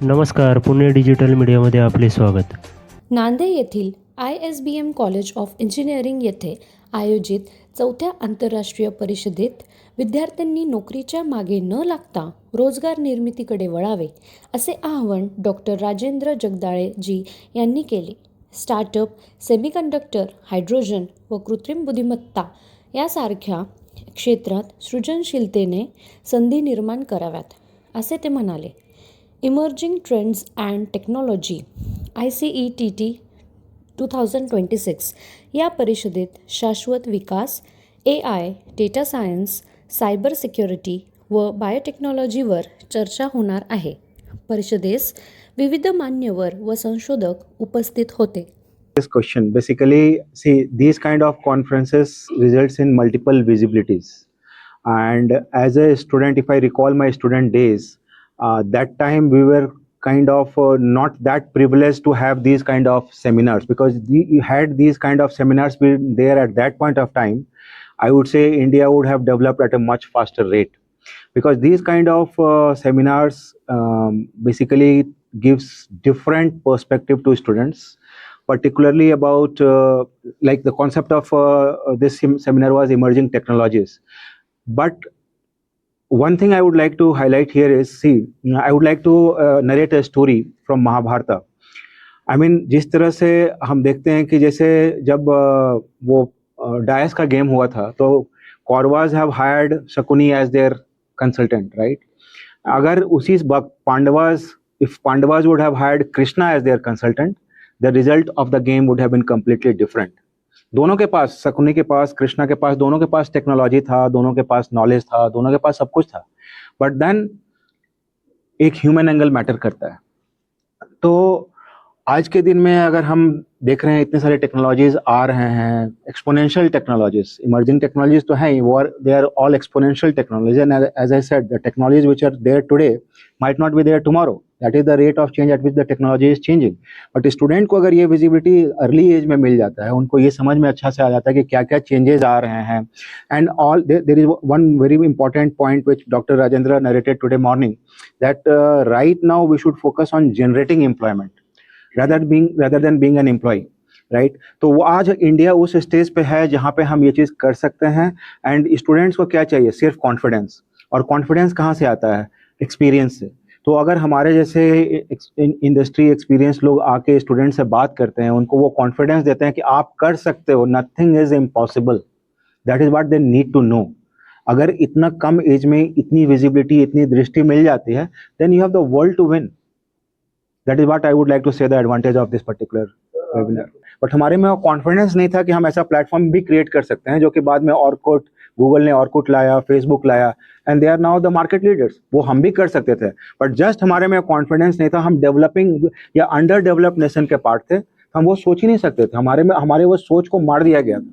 नमस्कार, पुणे डिजिटल मीडियामध्ये आपले स्वागत. नांदेड येथील ISBM कॉलेज ऑफ इंजिनिअरिंग येथे आयोजित 4थ्या आंतरराष्ट्रीय परिषदेत विद्यार्थ्यांनी नोकरीच्या मागे न लागता रोजगार निर्मितीकडे वळावे असे आवाहन डॉक्टर राजेंद्र जगदाळे जी यांनी केले. स्टार्टअप, सेमीकंडक्टर, हायड्रोजन व कृत्रिम बुद्धिमत्ता यासारख्या क्षेत्रात सृजनशीलतेने संधी निर्माण कराव्यात असे ते म्हणाले. Emerging trends and technology ICETT 2026 या परिषदेत शाश्वत विकास, AI, data science, cyber security व बायोटेक्नॉलॉजीवर चर्चा होणार आहे. परिषदेस विविध मान्यवर व संशोधक उपस्थित होते. This question basically, see, these kind of conferences results in multiple visibilities, and as a student, if I recall my student days, that time we were kind of not that privileged to have these kind of seminars, because you had these kind of seminars been there at that point of time, I would say India would have developed at a much faster rate, because these kind of seminars basically gives different perspective to students, particularly about like the concept of this seminar was emerging technologies. But one thing I would like to highlight here is, see, I would like to narrate a story from Mahabharata. I mean, जिस तरह से हम देखते हैं कि जैसे जब वो डायस का गेम हुआ था, तो Kauravas have hired Shakuni as their consultant, right? अगर उसी वक्त Pandavas, if Pandavas would have hired Krishna as their consultant, the result of the game would have been completely different. दोनों के पास, शकुनी के पास, कृष्णा के पास, दोनों के पास टेक्नोलॉजी था, दोनों के पास नॉलेज था, दोनों के पास सब कुछ था, बट देन एक ह्यूमन एंगल मैटर करता है. तो आज के दिन में अगर हम देख रहे हैं, इतने सारे टेक्नोलॉजीज आ रहे हैं, एक्सपोनेंशियल टेक्नोलॉजीज, इमर्जिंग टेक्नोलॉजीज तो हैं ही, वो they are all exponential technologies, and as I said, the technologies which are there today might not be there tomorrow. That is the rate of change at which the technology is changing. But student को अगर ये visibility early as में मिल जाता है, उनको ये समझ में अच्छा से आ जाता है कि क्या क्या चेंजेस आ रहे हैं, and all, there is one very important point which doctor Rajendra narrated today morning, that right now we should focus on generating employment rather than being an employee, right? तो वो आज इंडिया उस स्टेज पे है जहाँ पे हम ये चीज़ कर सकते हैं. एंड स्टूडेंट्स को क्या चाहिए? सिर्फ कॉन्फिडेंस. और कॉन्फिडेंस कहाँ से आता है? एक्सपीरियंस से. तो अगर हमारे जैसे इंडस्ट्री एक्सपीरियंस लोग आके स्टूडेंट से बात करते हैं, उनको वो कॉन्फिडेंस देते हैं कि आप कर सकते हो, nothing is impossible. That is what they need to know. अगर इतना कम एज में इतनी विजिबिलिटी, इतनी दृष्टि मिल जाती है, then you have the world to win. That is what I would like to say the advantage of this particular webinar. But हमारे में कॉन्फिडेंस नहीं था कि हम ऐसा प्लेटफॉर्म भी क्रिएट कर सकते हैं, जो कि बाद में ऑर्कुट, गूगल ने ऑर्कुट लाया, फेसबुक लाया, and they are now the market leaders. वो हम भी कर सकते थे, बट जस्ट हमारे में कॉन्फिडेंस नहीं था. हम डेवलपिंग या अंडर डेवलप्ड नेशन के पार्ट थे, हम वो सोच ही नहीं सकते थे. हमारे वो सोच को मार दिया गया था.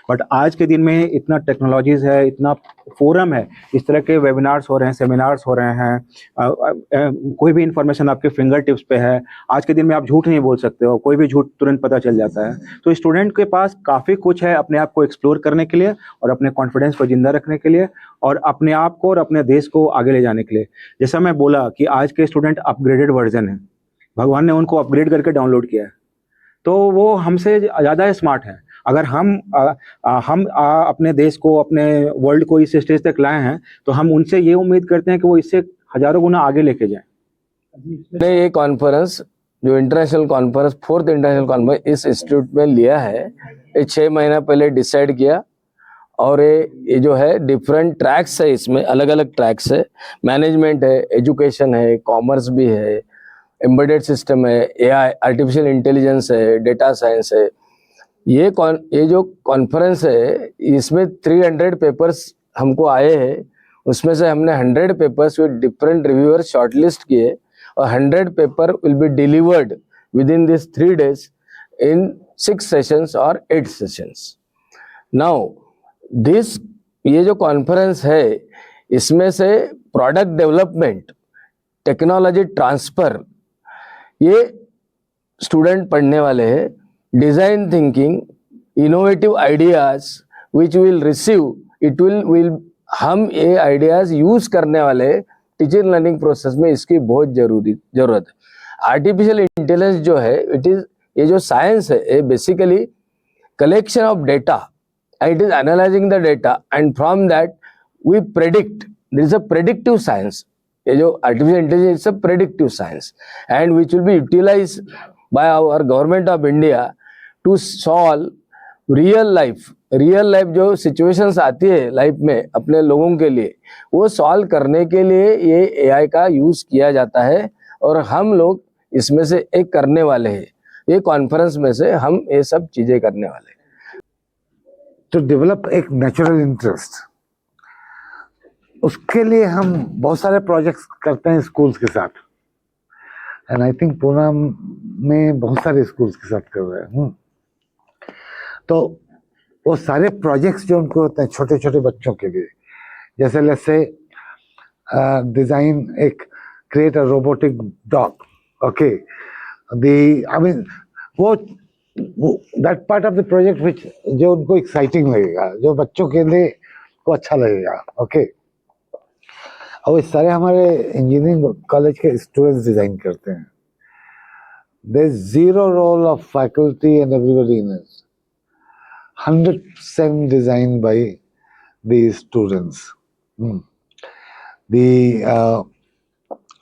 बट आज के दिन में इतना टेक्नोलॉजीज है, इतना फोरम है, इस तरह के वेबिनार्स हो रहे हैं, सेमिनार्स हो रहे हैं, कोई भी इंफॉर्मेशन आपके फिंगर टिप्स पे है. आज के दिन में आप झूठ नहीं बोल सकते हो, कोई भी झूठ तुरंत पता चल जाता है. तो स्टूडेंट के पास काफ़ी कुछ है अपने आप को एक्सप्लोर करने के लिए, और अपने कॉन्फिडेंस को जिंदा रखने के लिए, और अपने आप को और अपने देश को आगे ले जाने के लिए. जैसा मैं बोला कि आज के स्टूडेंट अपग्रेडेड वर्जन है, भगवान ने उनको अपग्रेड करके डाउनलोड किया है, तो वो हमसे ज़्यादा स्मार्ट है. अगर हम अपने देश को, अपने वर्ल्ड को इस स्टेज तक लाए हैं, तो हम उनसे ये उम्मीद करते हैं कि वो इससे हजारों गुना आगे लेके जाएं. ये कॉन्फ्रेंस जो international conference, 4th international conference इस इंस्टीट्यूट में लिया है, ये 6 महीना पहले डिसाइड किया. और ये जो है डिफरेंट ट्रैक्स है, इसमें अलग अलग ट्रैक्स है. मैनेजमेंट है, एजुकेशन है, कॉमर्स भी है, एम्बेडेड सिस्टम है, AI, आर्टिफिशियल इंटेलिजेंस है, डेटा साइंस है. ये जो कॉन्फ्रेंस है, इसमें 300 पेपर्स हमको आए हैं. उसमें से हमने 100 papers with different reviewers shortlist किए, और 100 paper will be delivered with in this 3 days in 6 sessions और 8 सेशंस. नाउ ये जो कॉन्फ्रेंस है, इसमें से प्रोडक्ट डेवलपमेंट, टेक्नोलॉजी ट्रांसफर, ये स्टूडेंट पढ़ने वाले हैं. Design thinking, innovative ideas which will receive, हम ये आइडियाज यूज करने वाले टीचिंग लर्निंग प्रोसेस में इसकी बहुत जरूरत है। आर्टिफिशियल इंटेलिजेंस जो है ये जो साइंस है ये basically collection of data, and it is analyzing the data, and from that we predict. There is a predictive science. ये जो artificial intelligence is a predictive science, and which will be utilized by our government of India to solve real life जो situations आती है life में अपने लोगों के लिए, वो सॉल्व करने के लिए ये AI का यूज किया जाता है, और हम लोग इसमें से एक करने वाले हैं। ये कॉन्फ्रेंस में से हम ये सब चीजें करने वाले हैं। तो डेवलप एक नेचुरल इंटरेस्ट, उसके लिए हम बहुत सारे प्रोजेक्ट्स करते हैं स्कूल्स के साथ, एंड आई थिंक पूना में बहुत सारे स्कूल्स के साथ कर रहे हैं। तो वो सारे प्रोजेक्ट्स जो उनको होते हैं छोटे छोटे बच्चों के लिए, जैसे let's say design create a robotic dog, okay, वो that part of the project which जो उनको एक्साइटिंग लगेगा, जो बच्चों के लिए को अच्छा लगेगा, ओके। और इस सारे हमारे इंजीनियरिंग कॉलेज के स्टूडेंट्स डिजाइन करते हैं। There is zero role of faculty and everybody in it, 100% design by the students.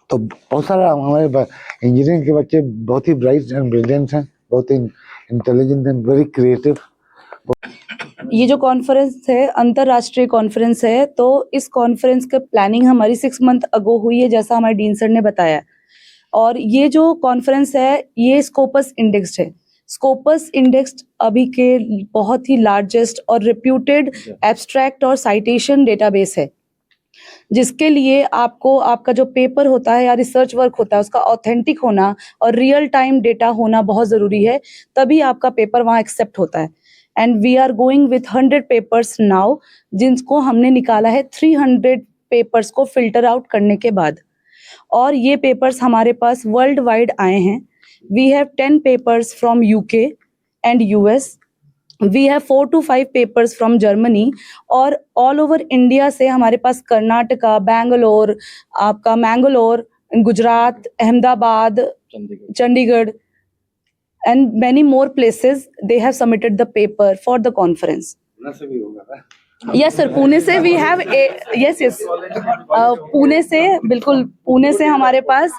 तो बहुत सारा हमारे इंजीनियरिंग के बच्चे बहुत ही ब्राइट एंड ब्रिलियंट हैं, बहुत ही इंटेलिजेंट एंड वेरी क्रिएटिव। ये जो कॉन्फ्रेंस है अंतरराष्ट्रीय कॉन्फ्रेंस है, तो इस कॉन्फ्रेंस का प्लानिंग हमारी 6 मंथ अगो हुई है, जैसा हमारे डीन सर ने बताया। और ये जो कॉन्फ्रेंस है ये स्कोपस इंडेक्स्ड है। स्कोपस इंडेक्स्ड अभी के बहुत ही लार्जेस्ट और रिप्यूटेड एब्स्ट्रैक्ट और साइटेशन डेटाबेस है, जिसके लिए आपको आपका जो पेपर होता है या रिसर्च वर्क होता है उसका ऑथेंटिक होना और रियल टाइम डेटा होना बहुत ज़रूरी है, तभी आपका पेपर वहाँ एक्सेप्ट होता है। And we are going with 100 papers now, जिनको हमने निकाला है 300 पेपर्स को फिल्टर आउट करने के बाद। और ये पेपर्स हमारे पास वर्ल्ड वाइड आए हैं। We have 10 papers from UK and US, we have 4 to 5 papers from Germany, और ऑल ओवर इंडिया से हमारे पास कर्नाटका, बैंगलोर, आपका Mangalore, Gujarat, Ahmedabad, Chandigarh and many more places they have submitted the paper for the conference. Yes sir, Pune से we have yes Pune से, बिल्कुल पुणे से हमारे पास,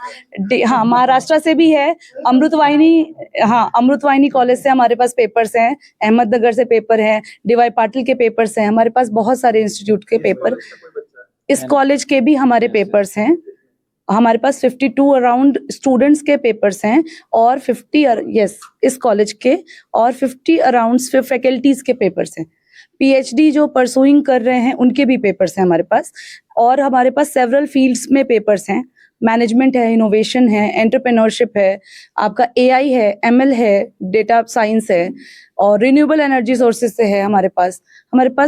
हाँ महाराष्ट्र से भी है, अमृतवाहिनी कॉलेज से हमारे पास पेपर्स हैं, अहमदनगर से पेपर हैं, DY पाटिल के पेपर्स हैं, हमारे पास बहुत सारे इंस्टीट्यूट के पेपर, इस कॉलेज के भी हमारे पेपर्स हैं। हमारे पास 52 अराउंड स्टूडेंट्स के पेपर्स हैं, और 50 इस कॉलेज के, और 50 अराउंड फैकल्टीज के पेपर्स हैं। PhD जो परसुइंग कर रहे हैं उनके भी पेपर्स हैं हमारे पास, और हमारे पास सेवरल फील्ड्स में पेपर्स हैं। मैनेजमेंट है, इनोवेशन है, एंटरप्रेन्योरशिप है, आपका AI है, ML है, डेटा साइंस है, और रिन्यूएबल एनर्जी सोर्सेज से है हमारे पास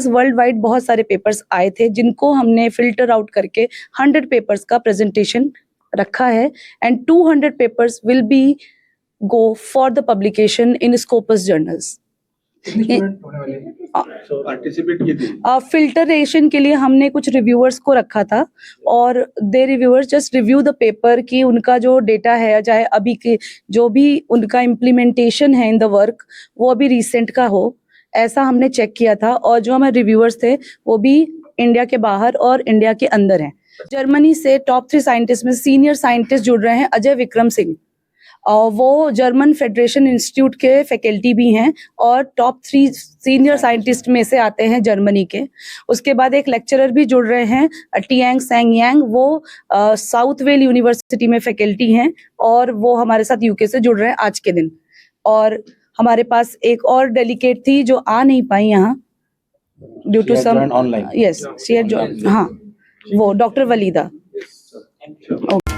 वर्ल्ड वाइड बहुत सारे पेपर्स आए थे, जिनको हमने फिल्टर आउट करके 100 पेपर्स का प्रेजेंटेशन रखा है। And 200 papers will be go for the publication in Scopus journals. Filtration के लिए हमने कुछ रिव्यूअर्स को रखा था, और they reviewers just review the paper कि उनका जो डेटा है, चाहे अभी के जो भी उनका इम्प्लीमेंटेशन है इन द वर्क, वो अभी रिसेंट का हो, ऐसा हमने चेक किया था। और जो हमारे रिव्यूअर्स थे वो भी इंडिया के बाहर और इंडिया के अंदर हैं। जर्मनी से टॉप 3 साइंटिस्ट में सीनियर साइंटिस्ट जुड़ रहे हैं, अजय विक्रम सिंह, और वो जर्मन फेडरेशन इंस्टीट्यूट के फैकल्टी भी हैं, और टॉप 3 सीनियर साइंटिस्ट में से आते हैं जर्मनी के। उसके बाद एक लेक्चरर भी जुड़ रहे हैं, टियांग सैंग यांग, वो साउथ वेल यूनिवर्सिटी में फैकल्टी हैं, और वो हमारे साथ UK से जुड़ रहे हैं आज के दिन। और हमारे पास एक और डेलीगेट थी जो आ नहीं पाई यहाँ due to some, yes she had joined, हाँ, वो डॉक्टर वलीदा। ओके।